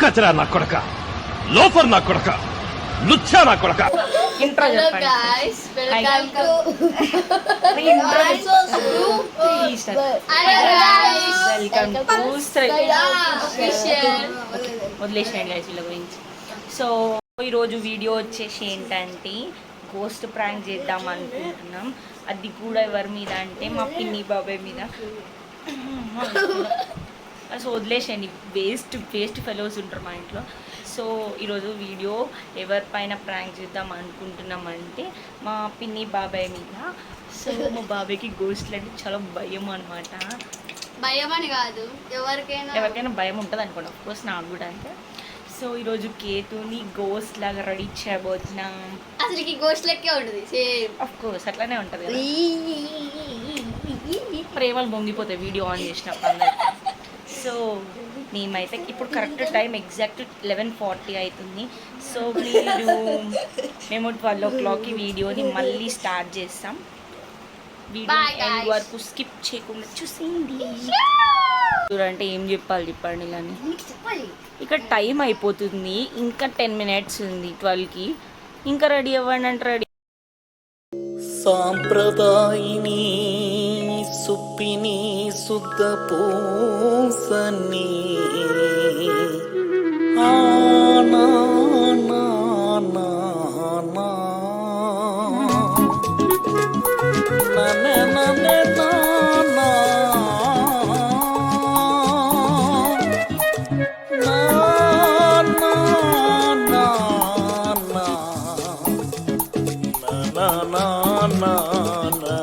కచరా నా కొడక, లోఫర్ నా కొడక, లుచ్చా నా కొడక. ఇంట్రో చెప్పండి. వదిలేసినాడు గైస్ వీళ్ళ గురించి. సో ఈరోజు వీడియో వచ్చేసి ఏంటంటే గోస్ట్ ప్రాంక్ చేద్దాం అనుకుంటున్నాం. అది కూడా ఎవరి మీద అంటే మా పిన్ని బాబాయ్ మీద. సో వదిలేసండి, వేస్ట్ ఫెలోస్ ఉంటారు మా ఇంట్లో. సో ఈరోజు వీడియో ఎవరిపైన ప్రాంక్ చేద్దాం అనుకుంటున్నామంటే మా పిన్ని బాబాయ్ మీద. సో మా బాబాయ్కి గోస్ట్లు అంటే చాలా భయం అనమాట. భయం అని కాదు, ఎవరికైనా భయం ఉంటుంది అనుకోండి, అఫ్కోర్స్ నాకు కూడా అంటే. సో ఈరోజు కేతుని గోస్ట్ లాగా రెడీ చేయబోతున్నాం. అసలు గోస్ట్ లెక్కే ఉంటుంది, అఫ్కోర్స్ అట్లానే ఉంటుంది కదా. ప్రేమలు పొంగిపోతాయి వీడియో ఆన్ చేసినప్పుడు అందరికి. సో మేమైతే ఇప్పుడు కరెక్ట్ టైం ఎగ్జాక్ట్ 11:40 అవుతుంది. సో మేము 12 o'clockకి వీడియోని మళ్ళీ స్టార్ట్ చేస్తాం. వీడియో ఎండ్ వరకు స్కిప్ చేయకుండా చూసింది. చూడంటే ఏం చెప్పాలి చెప్పండి అని. ఇక్కడ టైం అయిపోతుంది, ఇంకా 10 minutes ఉంది 12కి. ఇంకా రెడీ అవ్వండి అంటే రెడీ. సాంప్రదాయిని సుప్పిని శుద్ధ పూసని ఆనా నా నా నా ననే ననే నా నా నా నా నా నా నా నా నా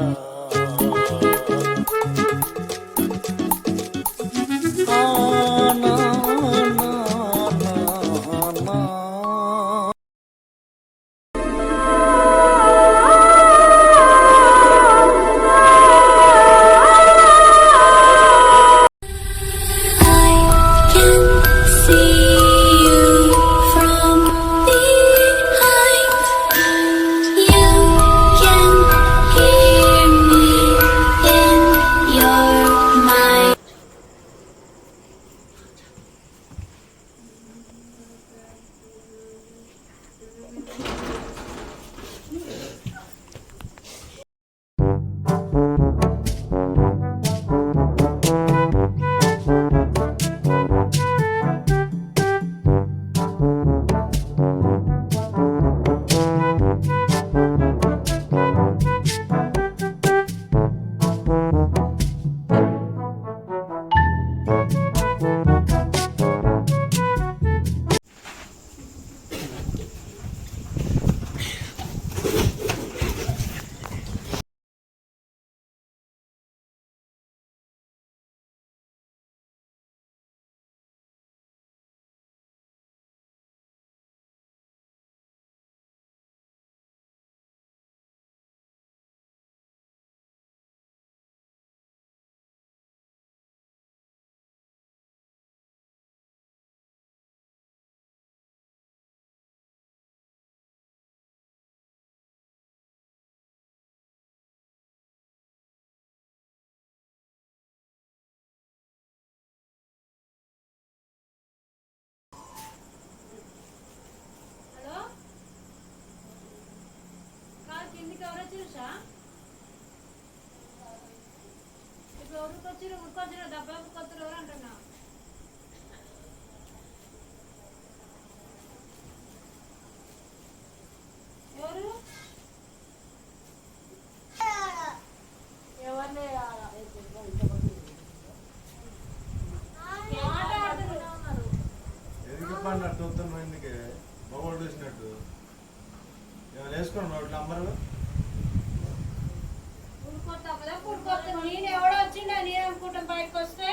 నేను ఎవడో వచ్చిండా నేను అనుకుంటాం బయటకు వస్తే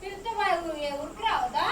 తిరిగితే ఉరికి రావద్దా.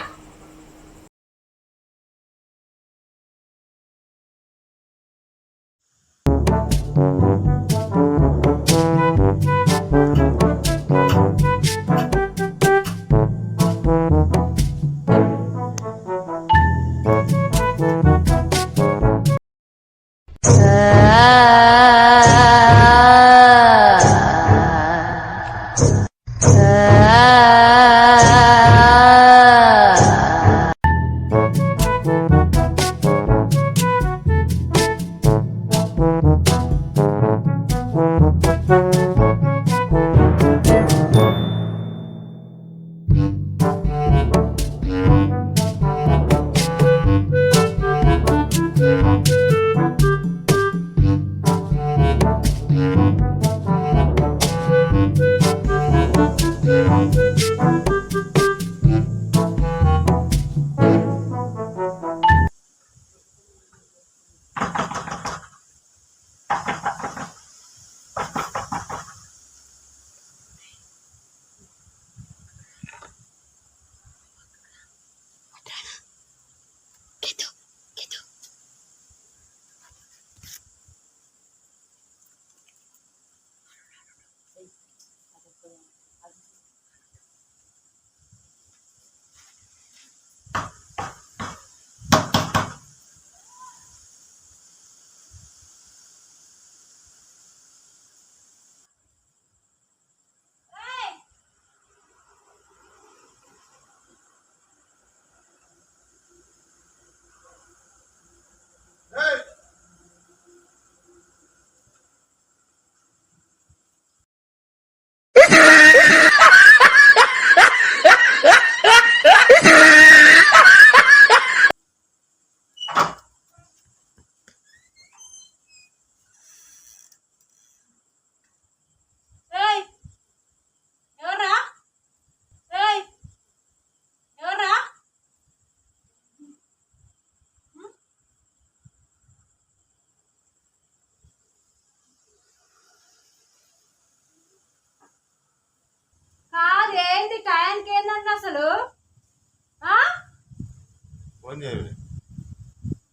చేయలే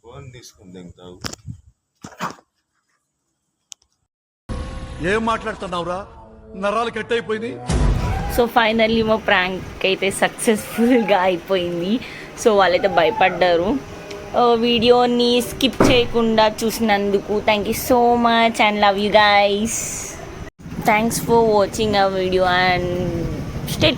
ఫోన్ తీసుకుని దింగుతావు. ఏం మాట్లాడుతున్నావురా? నరాలు కట్ అయిపోయింది. సో ఫైనల్లీ మా ప్రాంక్ అయితే సక్సెస్ఫుల్గా అయిపోయింది. సో వాళ్ళైతే భయపడ్డారు. వీడియోని స్కిప్ చేయకుండా చూసినందుకు thank you so much and love you guys. Thanks for watching our video and stay